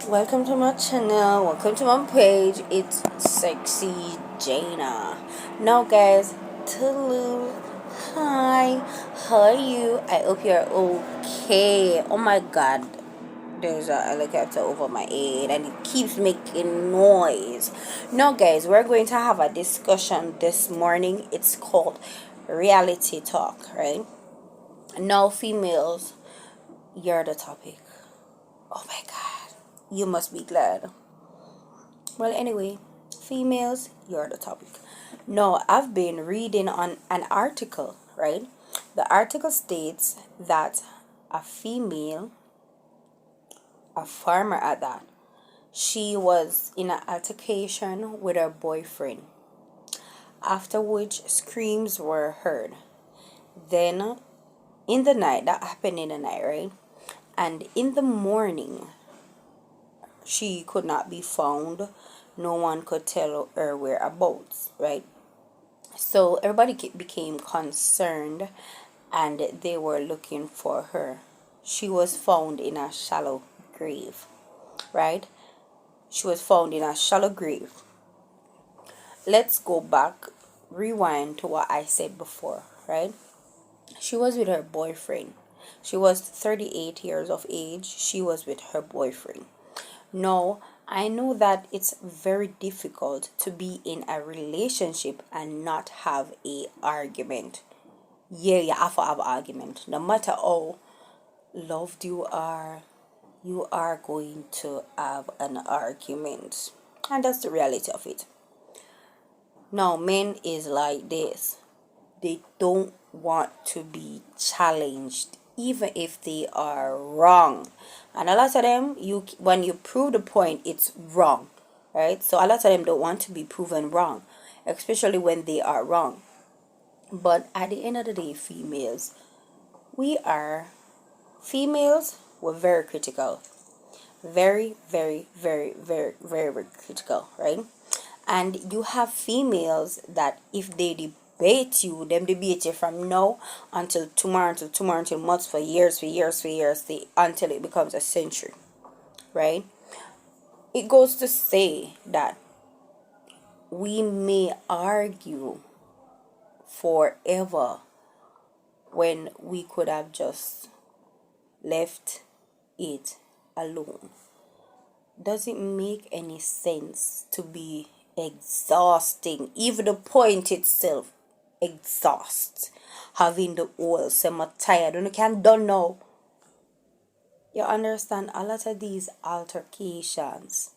Welcome to my channel. Welcome to my page. It's Sexy Jana. Now, guys, Tulu. Hi. How are you? I hope you're okay. Oh my God. There's a helicopter over my head and it keeps making noise. Now, guys, we're going to have a discussion this morning. It's called reality talk, right? Now, females, you're the topic. Oh my God. You must be glad. Well, anyway, females, you're the topic. No, I've been reading on an article, right? The article states that a female, a farmer at that, she was in an altercation with her boyfriend, after which screams were heard. Then, in the night, that happened in the night, right? And in the morning, she could not be found. No one could tell her whereabouts, right? So everybody became concerned and they were looking for her. She was found in a shallow grave, right? She was found in a shallow grave. Let's go back, rewind to what I said before, right? She was with her boyfriend. She was 38 years of age. She was with her boyfriend. No, I know that it's very difficult to be in a relationship and not have a argument. Yeah, you have to have argument. No matter how loved you are going to have an argument. And that's the reality of it. Now, men is like this. They don't want to be challenged even if they are wrong, and a lot of them, you when you prove the point, it's wrong, right? So a lot of them don't want to be proven wrong, especially when they are wrong. But at the end of the day, we are females we're very critical, very very very very very, very critical, right? And you have females that if they debate you, them debate you from now until tomorrow, until months, for years, until it becomes a century, right? It goes to say that we may argue forever when we could have just left it alone. Does it make any sense to be exhausting? Even the point itself exhausts. Having the oil, say I'm tired and you can done now. You understand, a lot of these altercations,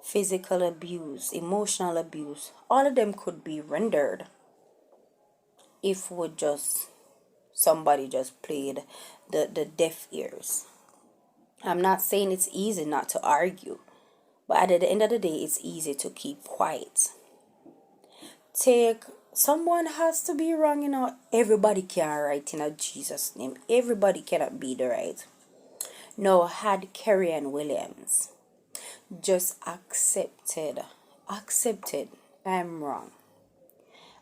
physical abuse, emotional abuse, all of them could be rendered if would just somebody just played the deaf ears. I'm not saying it's easy not to argue, but at the end of the day, it's easy to keep quiet. Take Someone has to be wrong, everybody can right in a Jesus name. Everybody cannot be the right. No, had Kerry and Williams just accepted I'm wrong,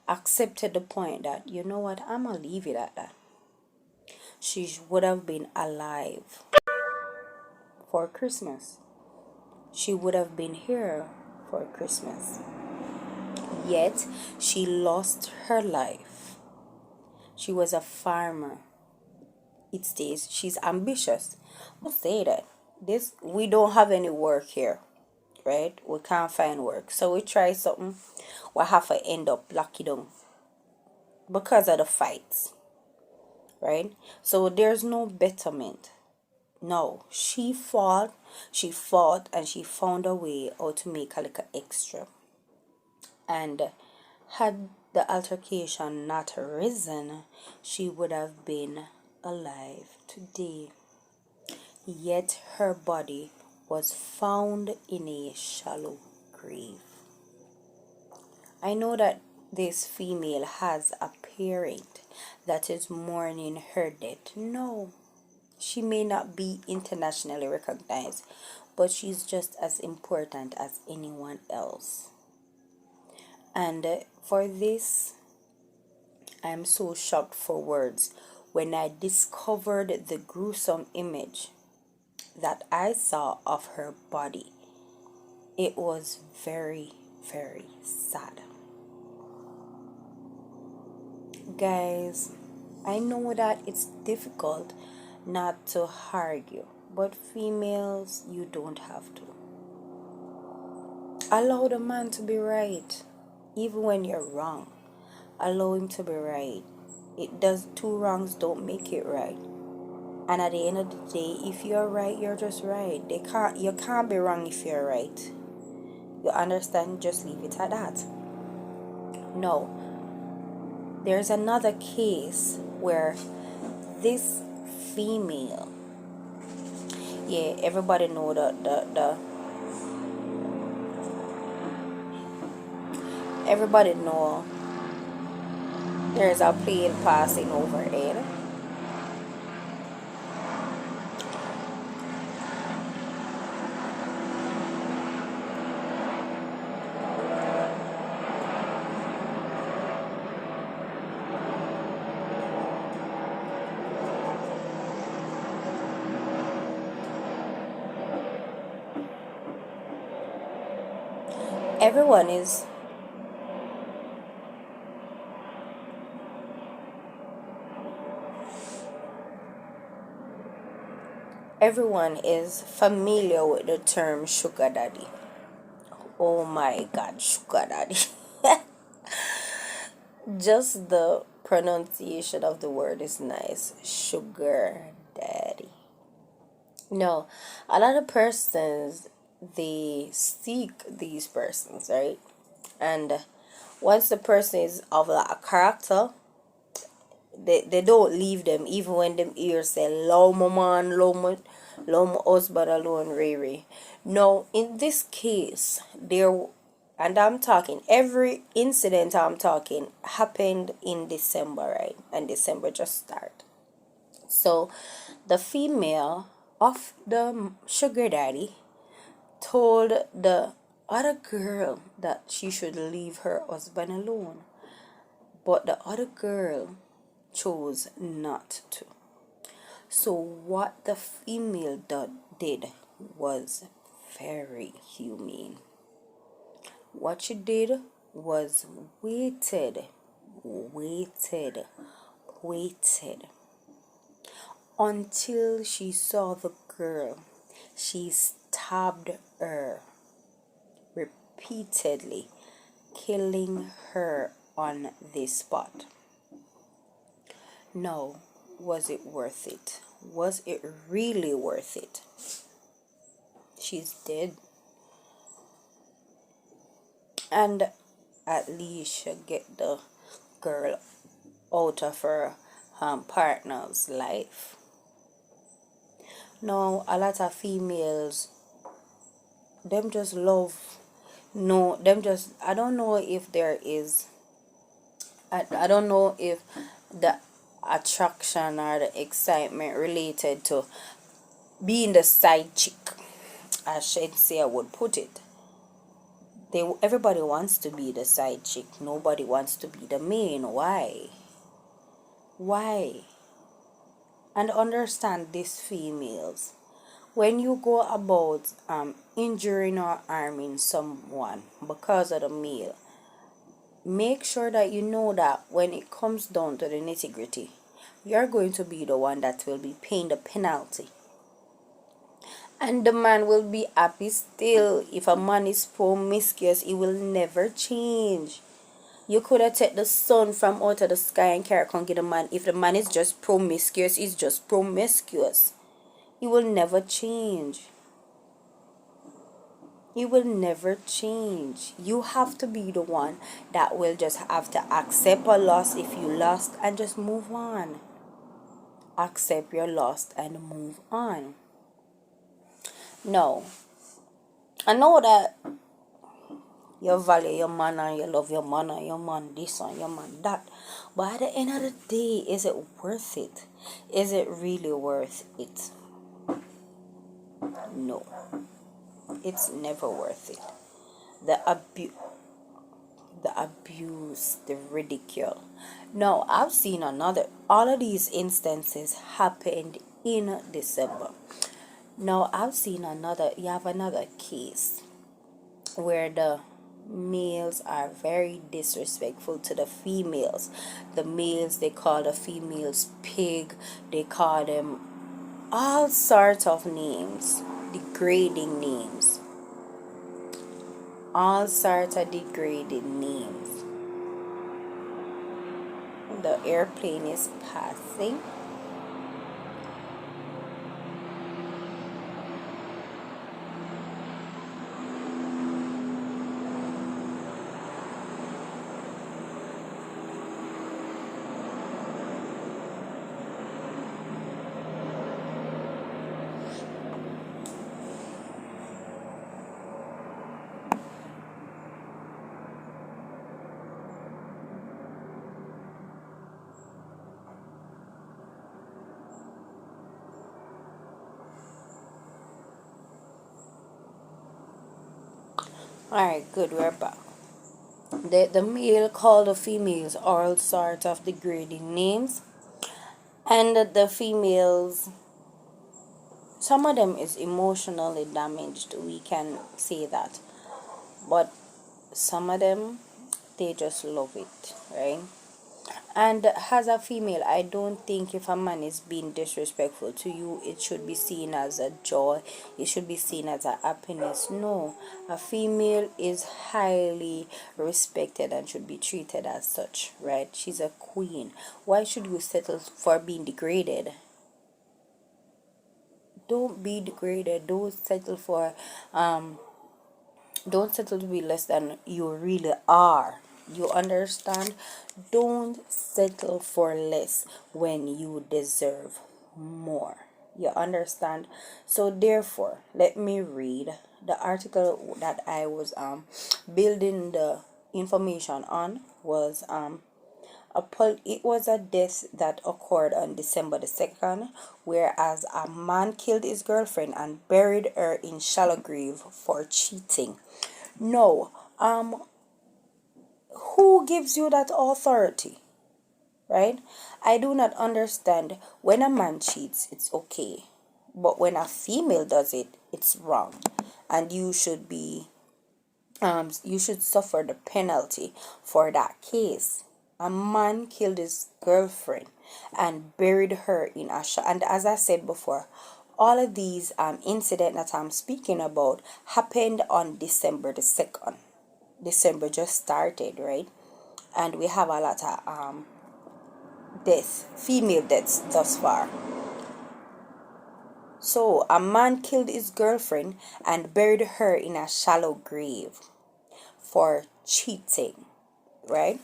accepted the point that, you know what, I'm gonna leave it at that. She would have been alive for Christmas. She would have been here for Christmas. Yet she lost her life. She was a farmer. It stays she's ambitious. We'll say that. We don't have any work here, right? We can't find work. So we try something. We have to end up lucky down because of the fights. Right? So there's no betterment. No. She fought and she found a way how to make a little extra. And had the altercation not arisen, she would have been alive today. Yet her body was found in a shallow grave. I know that this female has a parent that is mourning her death. No, she may not be internationally recognized, but she's just as important as anyone else. And for this, I'm so shocked for words when I discovered the gruesome image that I saw of her body, it was very, very sad. Guys, I know that it's difficult not to argue, but females, you don't have to. Allow the man to be right, even when you're wrong. Allow him to be right. It does two wrongs don't make it right. And at the end of the day, if you're right, you're just right. You can't be wrong if you're right. You understand? Just leave it at that. No. There's another case where this female, yeah, everybody know the everybody know there's a plane passing overhead. Everyone is everyone is familiar with the term sugar daddy. Oh my god, sugar daddy. Just the pronunciation of the word is nice. Sugar daddy. No, a lot of persons, they seek these persons, right? And once the person is of that character, they don't leave them even when them ears say low my man, low my husband alone, Ray Ray. No, in this case, there, and I'm talking every incident I'm talking happened in December, right? And December just started. So the female of the sugar daddy told the other girl that she should leave her husband alone, but the other girl chose not to. So what the female did was very humane. What she did was waited until she saw the girl. She stabbed her repeatedly, killing her on the spot. Now, was it worth it? Was it really worth it? She's dead. And at least she'll get the girl out of her partner's life. Now, a lot of females, them just love, no, them just, I don't know if there is, I don't know if the attraction or the excitement related to being the side chick, as Shenseea would put it. Everybody wants to be the side chick. Nobody wants to be the main. Why? And understand these females. When you go about injuring or harming someone because of the male, make sure that you know that when it comes down to the nitty-gritty, you're going to be the one that will be paying the penalty. And the man will be happy still. If a man is promiscuous, he will never change. You could have taken the sun from out of the sky and carry on get a man. If the man is just promiscuous, he's just promiscuous. He will never change. He will never change. You have to be the one that will just have to accept a loss if you lost and just move on. Accept your loss and move on. No. I know that you value your man and you love your man and your man this and your man that. But at the end of the day, is it worth it? Is it really worth it? No. It's never worth it. The abuse, the ridicule. No, I've seen all of these instances happened in December. Now I've seen another. You have another case where the males are very disrespectful to the females. The males, they call the females pig. They call them all sorts of names, degrading names, all sorts of degrading names. The airplane is passing. Alright, good, we're back. The male called the females all sorts of degrading names, and the females, some of them is emotionally damaged, we can say that, but some of them, they just love it, right? And as a female, I don't think if a man is being disrespectful to you, it should be seen as a joy. It should be seen as a happiness. No, a female is highly respected and should be treated as such, right? She's a queen. Why should you settle for being degraded? Don't be degraded. Um don't settle to be less than you really are. You understand? Don't settle for less when you deserve more. You understand? So therefore, let me read the article that I was building the information on. Was it was a death that occurred on December the 2nd, whereas a man killed his girlfriend and buried her in shallow grave for cheating. No, who gives you that authority? Right? I do not understand. When a man cheats, it's okay. But when a female does it, it's wrong. And you should suffer the penalty for that case. A man killed his girlfriend and buried her in Asha. And as I said before, all of these incidents that I'm speaking about happened on December the 2nd. December just started, right? And we have a lot of deaths, female deaths thus far. So a man killed his girlfriend and buried her in a shallow grave for cheating, right?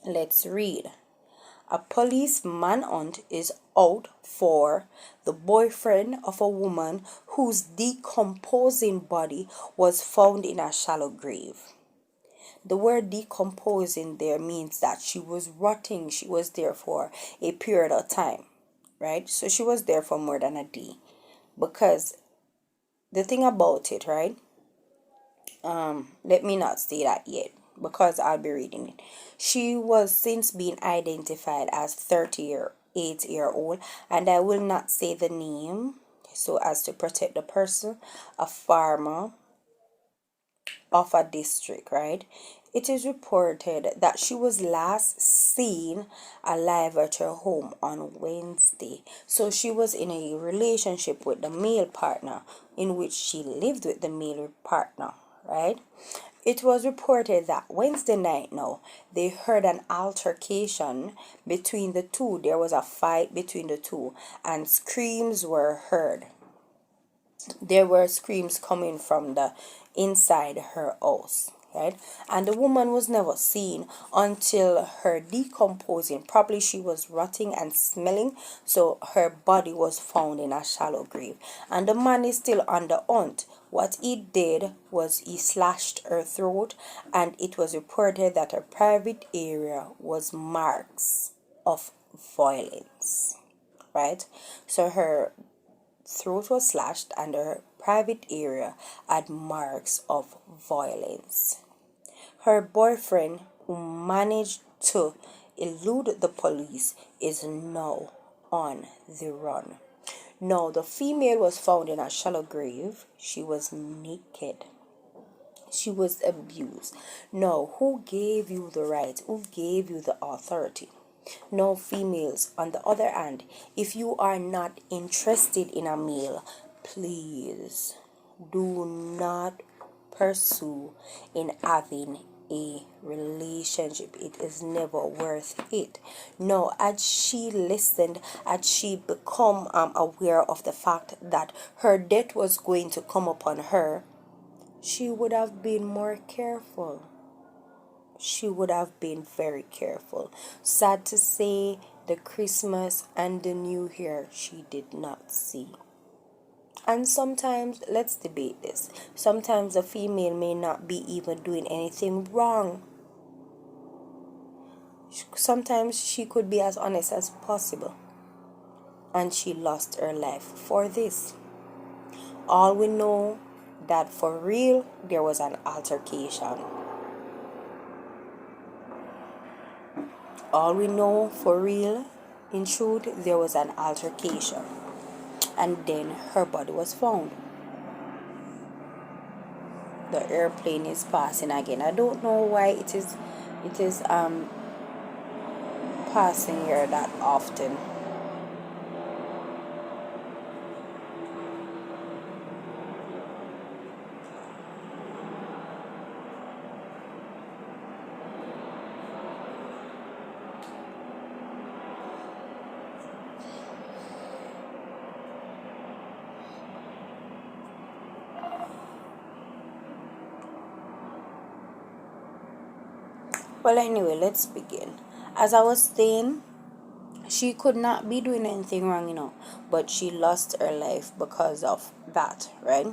Let's read. A police manhunt is out for the boyfriend of a woman whose decomposing body was found in a shallow grave. The word decomposing there means that she was rotting. She was there for a period of time, right? So she was there for more than a day. Because the thing about it, right? Let me not say that yet because I'll be reading it. She was since being identified as 38-year-old, and I will not say the name so as to protect the person, a farmer of a district, right? It is reported that she was last seen alive at her home on Wednesday. So she was in a relationship with the male partner, in which she lived with the male partner, right? It was reported that Wednesday night now, they heard an altercation between the two. There was a fight between the two, and screams were heard. There were screams coming from the inside her house, right? And the woman was never seen until her decomposing. Probably she was rotting and smelling, so her body was found in a shallow grave. And the man is still on the hunt. What he did was he slashed her throat, and it was reported that her private area was marks of violence, right? So her throat was slashed and her private area had marks of violence. Her boyfriend, who managed to elude the police, is now on the run. No, the female was found in a shallow grave. She was naked. She was abused. No, who gave you the right? Who gave you the authority? No, females, on the other hand, if you are not interested in a male, please do not pursue in having a relationship. It is never worth it. No, had she listened, had she become aware of the fact that her death was going to come upon her, she would have been more careful. She would have been very careful. Sad to say, the Christmas and the New Year she did not see. And sometimes, let's debate this, sometimes a female may not be even doing anything wrong. Sometimes she could be as honest as possible. And she lost her life for this. All we know that for real, there was an altercation. All we know for real, in truth, there was an altercation. And then her body was found. The airplane is passing again. I don't know why it is passing here that often. Well, anyway, let's begin. As I was saying, she could not be doing anything wrong, but she lost her life because of that, right?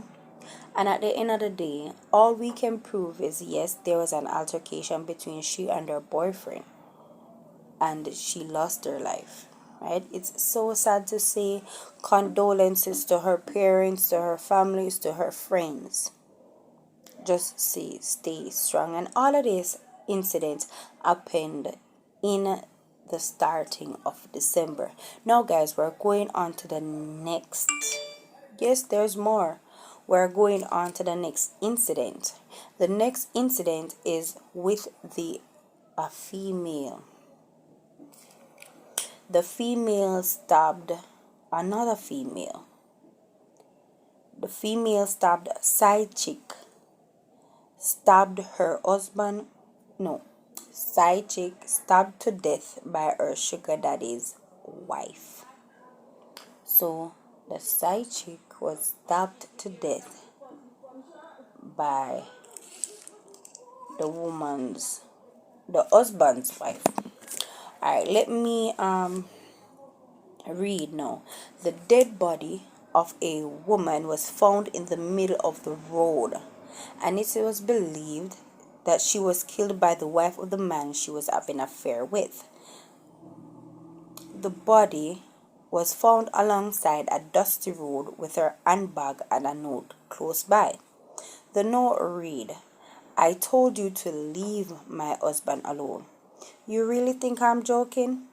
And at the end of the day, all we can prove is yes, there was an altercation between she and her boyfriend, and she lost her life, right? It's so sad to say. Condolences to her parents, to her families, to her friends. Just stay strong. And all of these incidents happened in the starting of December. Now guys, we're going on to the next. Yes, there's more. We're going on to the next incident. The next incident is with a female. The female stabbed another female. The female stabbed a side chick. Stabbed her husband. No, side chick stabbed to death by her sugar daddy's wife. So the side chick was stabbed to death by the husband's wife. Alright, let me read now. The dead body of a woman was found in the middle of the road, and it was believed that she was killed by the wife of the man she was having an affair with. The body was found alongside a dusty road with her handbag and a note close by. The note read, "I told you to leave my husband alone. You really think I'm joking?"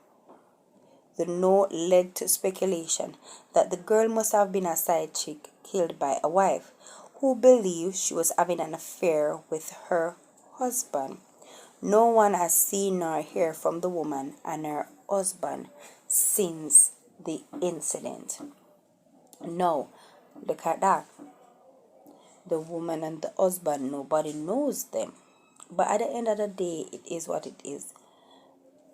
The note led to speculation that the girl must have been a side chick killed by a wife who believed she was having an affair with her husband. No one has seen nor heard from the woman and her husband since the incident. Now, look at that. The woman and the husband, nobody knows them. But at the end of the day, it is what it is.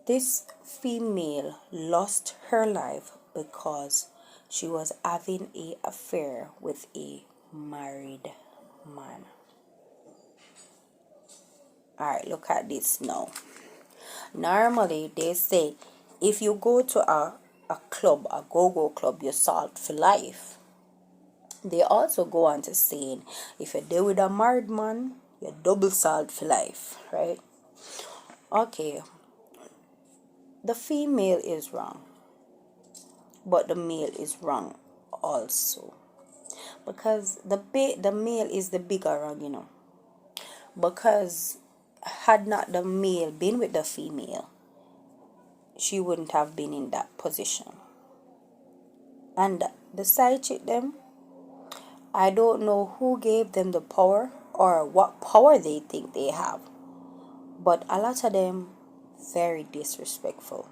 This female lost her life because she was having an affair with a married man. Alright, look at this now. Normally, they say if you go to a club, a go-go club, you're salt for life. They also go on to saying if you're there with a married man, you're double salt for life, right? Okay, the female is wrong, but the male is wrong also, because the male is the bigger wrong, because had not the male been with the female, she wouldn't have been in that position. And the side chick them, I don't know who gave them the power or what power they think they have, but a lot of them very disrespectful.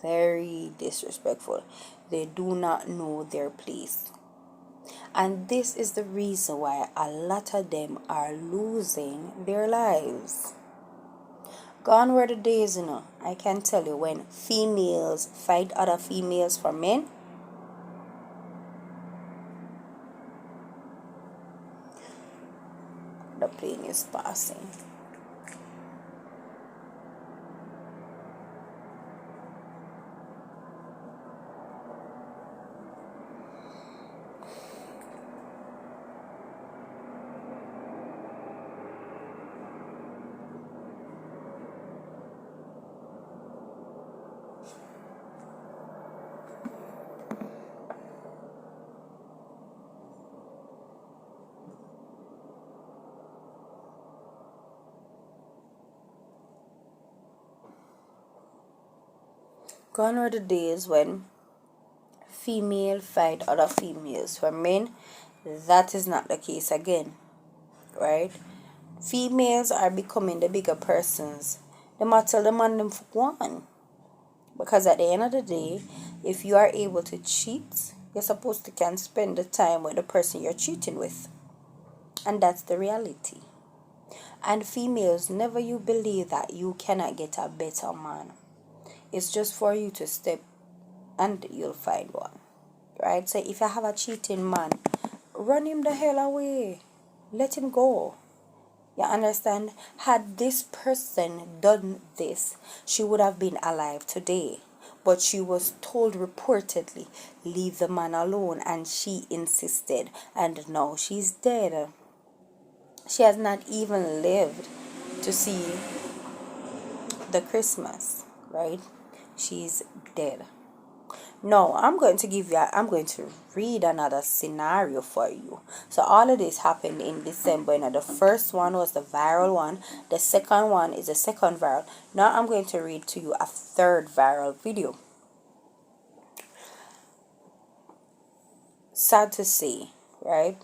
Very disrespectful. They do not know their place. And this is the reason why a lot of them are losing their lives. Gone were the days, I can tell you, when females fight other females for men. The plane is passing. Gone are the days when female fight other females for men. That is not the case again, right? Females are becoming the bigger persons. They might tell the man them for one. Because at the end of the day, if you are able to cheat, you're supposed to can spend the time with the person you're cheating with. And that's the reality. And females, never you believe that you cannot get a better man. It's just for you to step and you'll find one. Right? So if I have a cheating man, run him the hell away. Let him go. You understand? Had this person done this, she would have been alive today. But she was told reportedly, leave the man alone, and she insisted. And now she's dead. She has not even lived to see the Christmas, right? She's dead. No, I'm going to read another scenario for you. So all of this happened in December. The first one was the viral one. The second one is the second viral. Now I'm going to read to you a third viral video. Sad to say, right?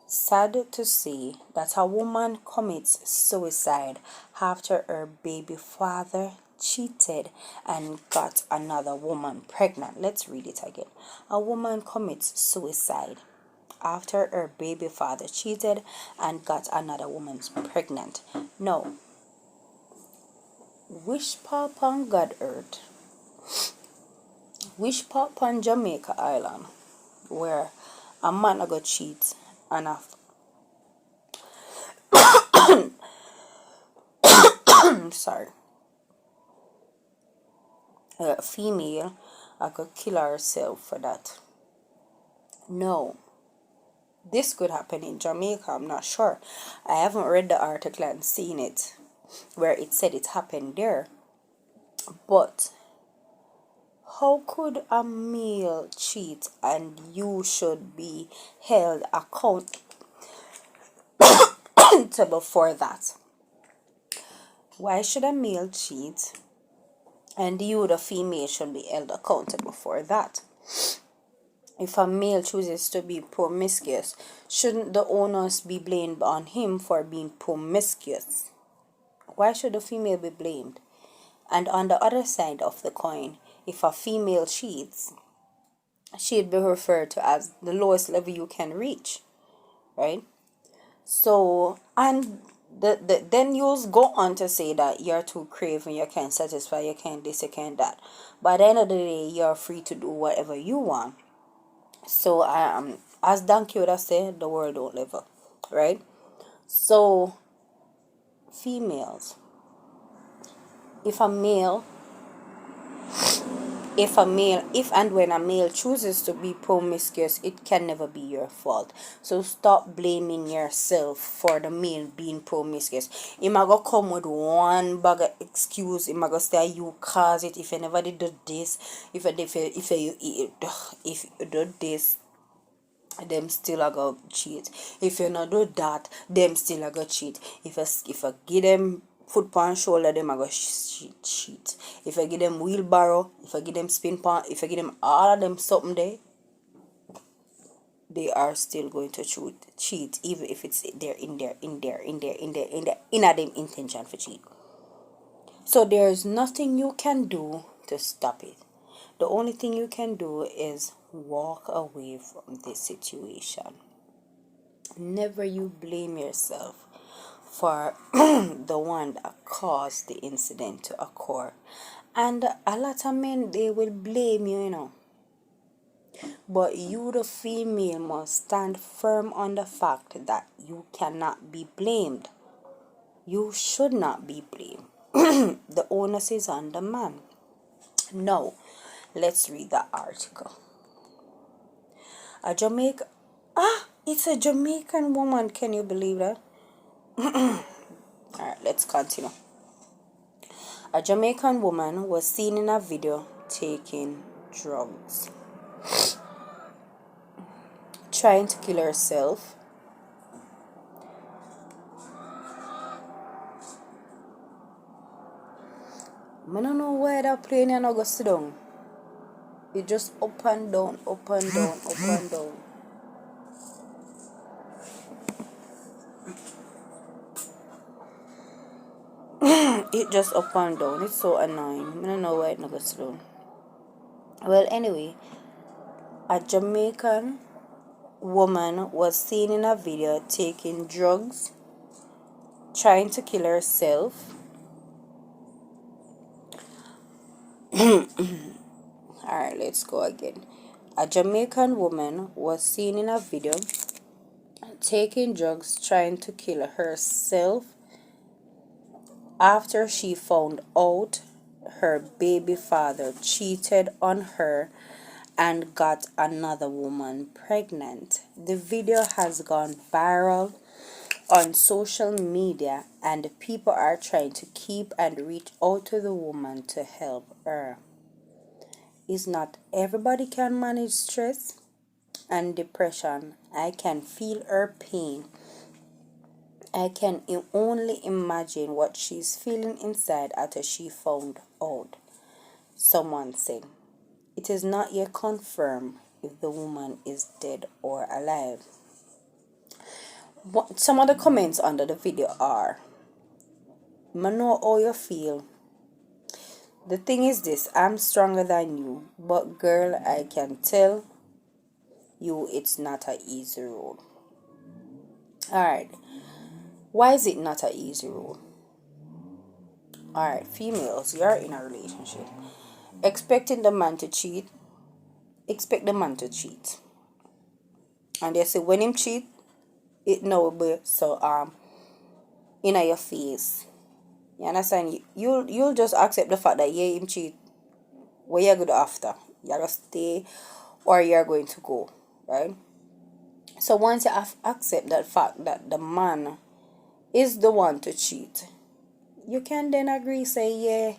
Sad to say that a woman commits suicide after her baby father cheated and got another woman pregnant. Let's read it again. A woman commits suicide after her baby father cheated and got another woman pregnant. No. Wish pop on God earth. Wish pop on Jamaica Island, where a man a go cheat and a sorry, a female I could kill herself for that. No, this could happen in Jamaica. I'm not sure. I haven't read the article and seen it where it said it happened there. But how could a male cheat and you should be held accountable for that? Why should a male cheat and you, the female, should be held accountable for that? If a male chooses to be promiscuous, shouldn't the onus be blamed on him for being promiscuous? Why should the female be blamed? And on the other side of the coin, if a female cheats, she'd be referred to as the lowest level you can reach, right? So, and then you'll go on to say that you're too craving, you can't satisfy, you can't this, you can't that. By the end of the day, you're free to do whatever you want. So, as Donkey would have said, the world don't live up, right? So, females, if and when a male chooses to be promiscuous, it can never be your fault. So stop blaming yourself for the male being promiscuous. He might go come with one bag of excuse. He might go say you cause it. If you never did do this, if you do this, them still a go cheat. If you not do that, them still a go cheat. If you give them foot pan shoulder, them I go cheat. If I give them wheelbarrow, if I give them spin pan, if I give them all of them something there, they are still going to cheat, even if it's in them intention for cheat. So there's nothing you can do to stop it. The only thing you can do is walk away from this situation. Never you blame yourself for the one that caused the incident to occur. And a lot of men, they will blame you, you know. But you, the female, must stand firm on the fact that you cannot be blamed. You should not be blamed. The onus is on the man. Now, let's read the article. It's a Jamaican woman. Can you believe that? Alright, let's continue. A Jamaican woman was seen in a video taking drugs, trying to kill herself. I don't know why that plane is not going to sit down. It just up and down, up and down, up and down. It just up and down. It's so annoying. I don't know why it not going to sit down. Well, anyway, a Jamaican woman was seen in a video taking drugs, trying to kill herself. Alright, let's go again. A Jamaican woman was seen in a video taking drugs, trying to kill herself after she found out her baby father cheated on her and got another woman pregnant. The video has gone viral on social media, and people are trying to keep and reach out to the woman to help her. Is not everybody can manage stress and depression. I can feel her pain. I can only imagine what she's feeling inside after she found out. Someone said, it is not yet confirmed if the woman is dead or alive. Some of the comments under the video are, I know how you feel. The thing is this, I'm stronger than you, but girl, I can tell you it's not an easy road. Alright, why is it not an easy road? Alright, females, you're in a relationship. Expecting the man to cheat, expect the man to cheat. And they say when him cheat, it now be so in your face. You understand? You'll just accept the fact that yeah, him cheat. What you're going to do after? You're going to stay or you're going to go, right? So once you accept that fact that the man is the one to cheat, you can then agree, say, yeah,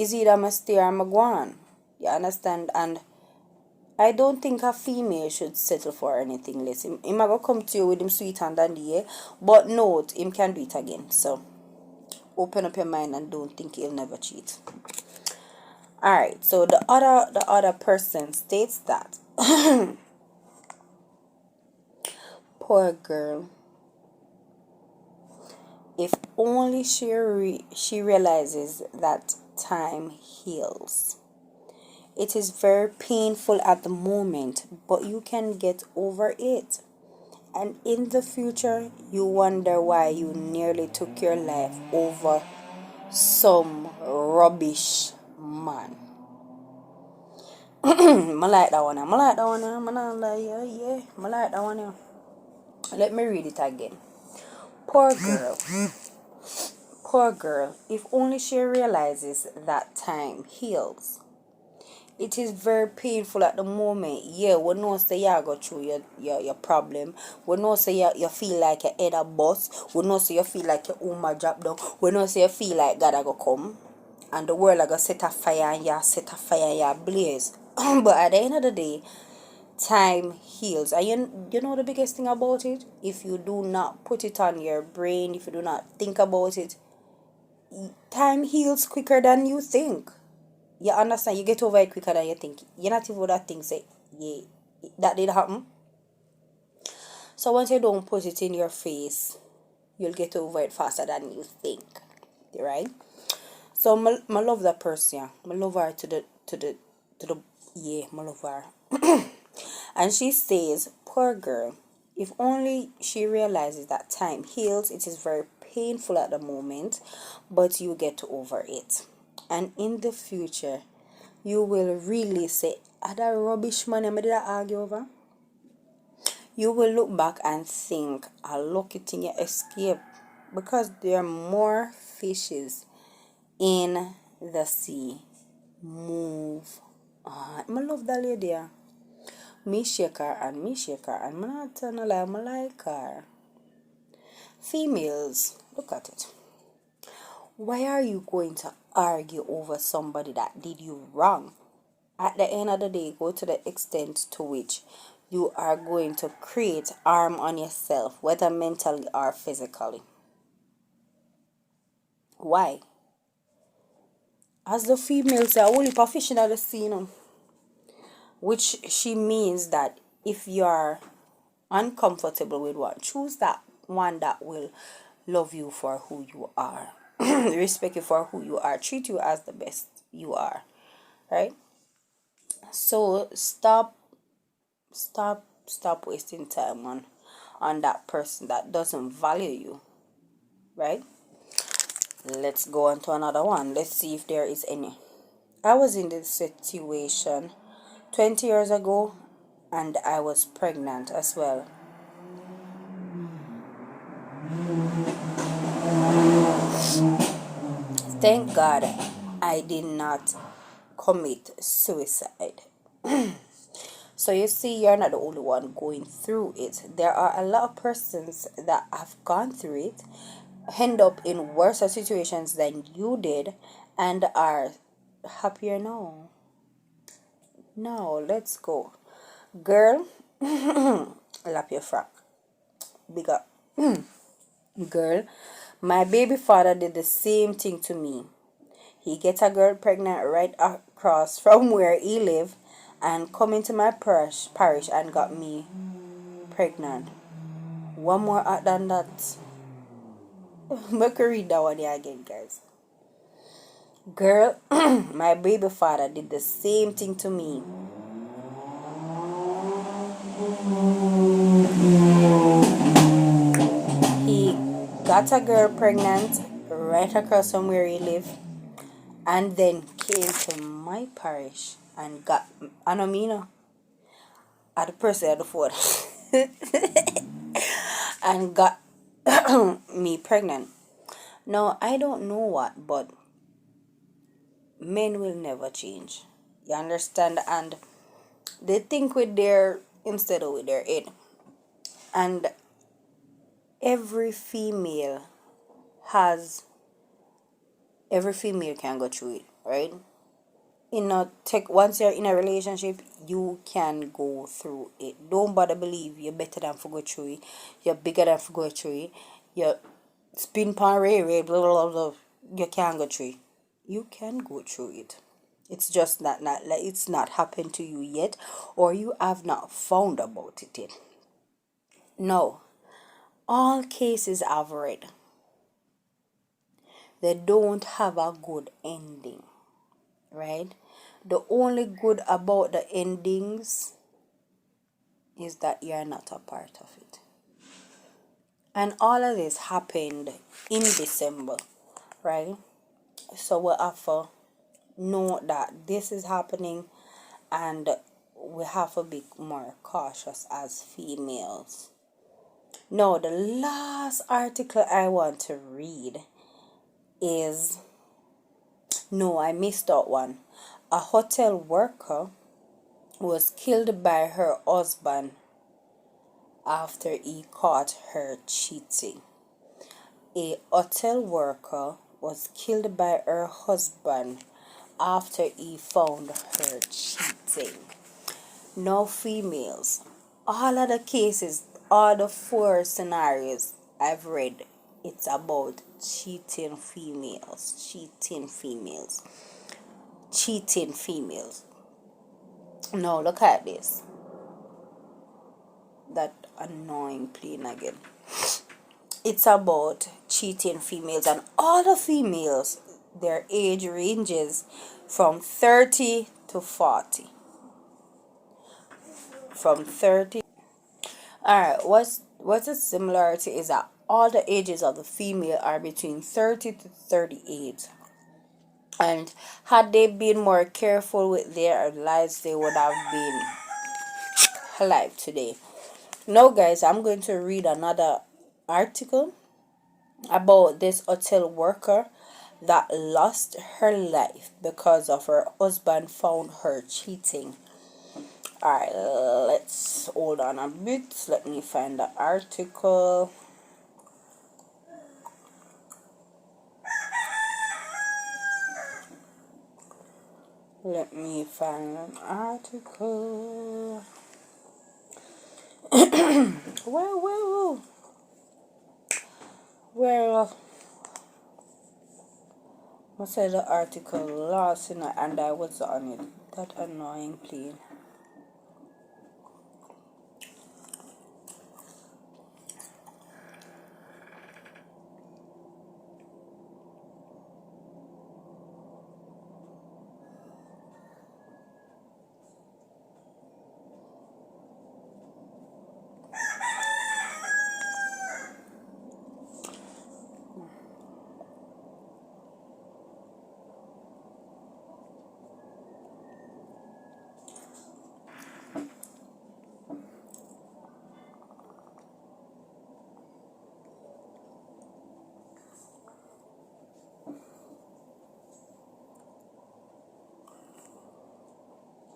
is either I'm stay or I'm go on. You understand? And I don't think a female should settle for anything less. Him might go come to you with him sweet and dandy, yeah? But no, him can do it again. So open up your mind and don't think he'll never cheat. Alright, so the other person states that poor girl, if only she realizes that time heals. It is very painful at the moment, but you can get over it. And in the future, you wonder why you nearly took your life over some rubbish man. I like that one. I like that one. I like that one. Let me read it again. Poor girl. Poor girl. If only she realizes that time heals. It is very painful at the moment. Yeah, we know say you go through your problem. We know say you feel like your head a bust. We know say you feel like your home drop down. We know say you feel like God a go come and the world a go set a fire and you set a fire and you blaze. But at the end of the day, time heals. And you know the biggest thing about it? If you do not put it on your brain, if you do not think about it, time heals quicker than you think. You understand? You get over it quicker than you think. You're not even that thing say, yeah, that did happen. So once you don't put it in your face, you'll get over it faster than you think. Right? So I love that person. I love her to the yeah, I love her. And she says, poor girl, if only she realizes that time heals. It is very painful at the moment, but you get over it. And in the future, you will really say, "Are that rubbish man I did I argue over?" You will look back and think, "I lucky thing you escape," because there are more fishes in the sea. Move on. I love that lady. Me shake her and me shake her, and I'm not telling a lie, I like her. Females, look at it. Why are you going to argue over somebody that did you wrong? At the end of the day, go to the extent to which you are going to create harm on yourself, whether mentally or physically. Why? As the female say, I will leap a fish in the sea, which she means that if you are uncomfortable with one, choose that one that will love you for who you are, respect you for who you are, treat you as the best you are, right? So stop wasting time on that person that doesn't value you, right? Let's go on to another one. Let's see if there is any. I was in this situation 20 years ago, and I was pregnant as well. Thank God I did not commit suicide. So you see, you're not the only one going through it. There are a lot of persons that have gone through it, end up in worse situations than you did, and are happier now. Now, let's go. Girl, lap your frock. Big up. Girl, my baby father did the same thing to me. He get a girl pregnant right across from where he live and come into my parish and got me pregnant. One more than that. Make me read that one again, guys. Girl, my baby father did the same thing to me. He got a girl pregnant right across from where he live, and then came to my parish and got Anomina at the person at the phone and got me pregnant. Now I don't know what, but men will never change. You understand? And they think with their instead of with their head. And every female has every female can go through it, right? Once you're in a relationship, you can go through it. Don't bother believe you're better than for go through it. You're bigger than for go through it. You're spin pan ray blah blah blah. You can go through it. You can go through it. It's just not like it's not happened to you yet, or you have not found about it yet. No, all cases I've read, they don't have a good ending, right? The only good about the endings is that you're not a part of it. And all of this happened in December, right? So we have to know that this is happening, and we have to be more cautious as females. Now, the last article I want to read is, no, I missed out one. A hotel worker was killed by her husband after he caught her cheating. A hotel worker was killed by her husband after he found her cheating. Now, females, all of the cases, all the four scenarios I've read It's about cheating females. Cheating females. Cheating females. Now look at this. That annoying plane again. It's about cheating females, and all the females, their age ranges from 30 to 40. From 30. Alright, what's the similarity is that all the ages of the female are between 30 to 38. And had they been more careful with their lives, they would have been alive today. Now, guys, I'm going to read another article about this hotel worker that lost her life because of her husband found her cheating. Alright, let's hold on a bit. Let me find the article. Let me find an article. Where I said the article lost in it and I was on it. That annoying plane.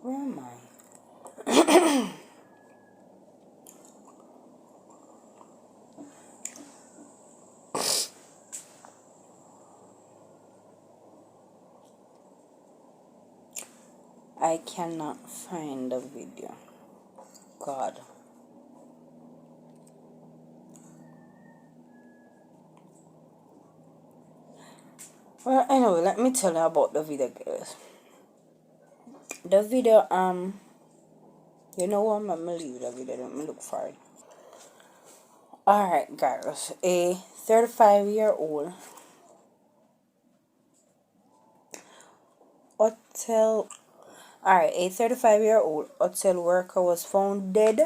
Where am I? I cannot find the video. God. Well, anyway, let me tell you about the video, guys. The video, you know what? I'm gonna leave the video. Let me look for it. Alright, guys. A 35-year-old hotel. Alright, a 35-year-old hotel worker was found dead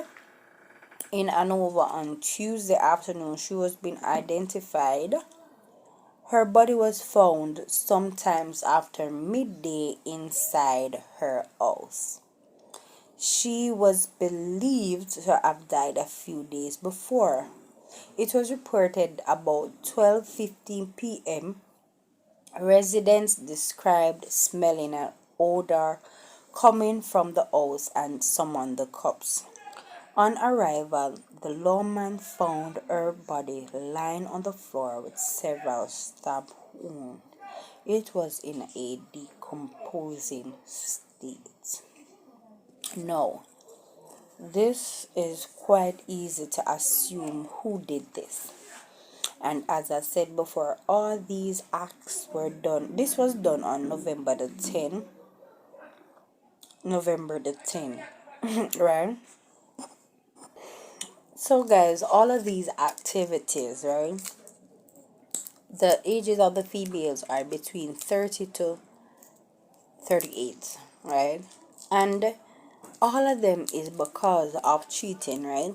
in Hanover on Tuesday afternoon. She was being identified. Her body was found sometimes after midday inside her house. She was believed to have died a few days before. It was reported about 12:15 p.m. Residents described smelling an odor coming from the house and summoned the cops. On arrival, the lawman found her body lying on the floor with several stab wounds. It was in a decomposing state. Now, this is quite easy to assume who did this. And as I said before, all these acts were done. This was done on November the 10th. November the 10th. Right? So guys, all of these activities, right? The ages of the females are between 30 to 38, right? And all of them is because of cheating, right?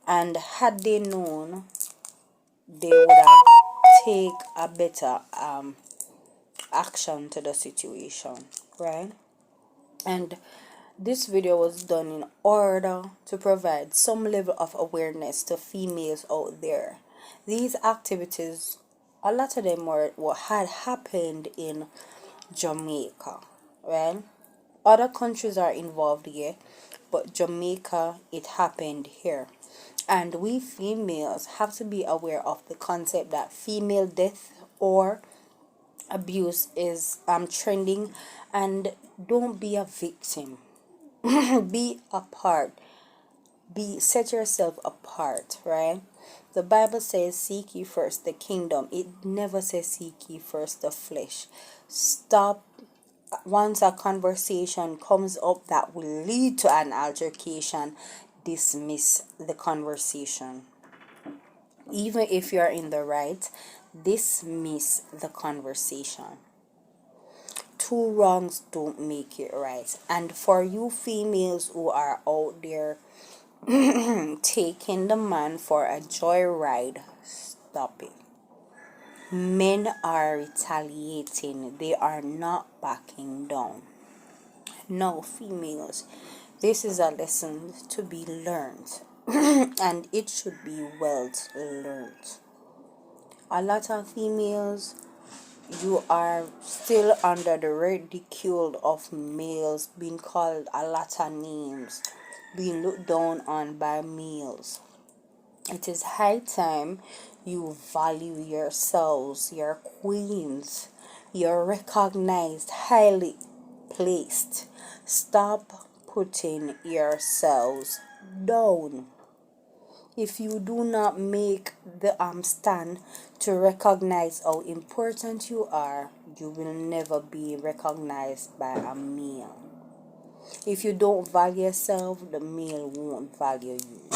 And had they known, they would have take a better action to the situation, right? And this video was done in order to provide some level of awareness to females out there. These activities, a lot of them were what had happened in Jamaica, right? Other countries are involved here, but Jamaica, it happened here. And we females have to be aware of the concept that female death or abuse is trending, and don't be a victim. Be a part. set yourself apart, right? The Bible says seek ye first the kingdom. It never says seek ye first the flesh. Stop. Once a conversation comes up that will lead to an altercation, dismiss the conversation. Even if you're in the right, dismiss the conversation. Two wrongs don't make it right. And for you females who are out there taking the man for a joyride, stop it. Men are retaliating, they are not backing down. No, females, this is a lesson to be learned, and it should be well learned. A lot of females, you are still under the ridicule of males, being called a lot of names, being looked down on by males. It is high time you value yourselves, your queens. You're recognized, highly placed. Stop putting yourselves down. If you do not make the stand to recognize how important you are, you will never be recognized by a male. If you don't value yourself, the male won't value you.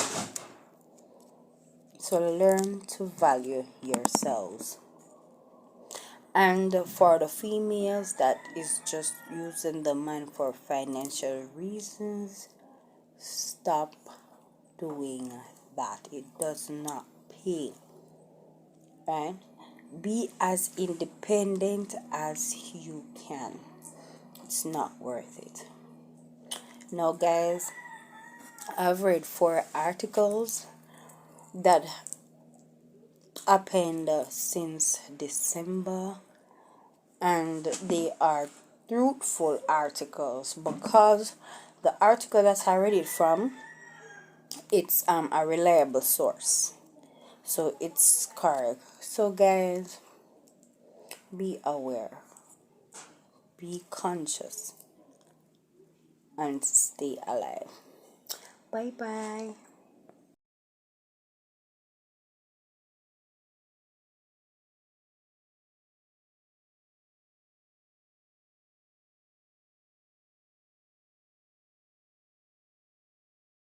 So learn to value yourselves. And for the females that is just using the man for financial reasons, stop doing that. It does not pay. Right? Be as independent as you can. It's not worth it. Now, guys, I've read 4 articles that happened since December, and they are truthful articles because the article that I read it from, it's a reliable source, so it's correct. So guys, be aware, be conscious, and stay alive. Bye bye.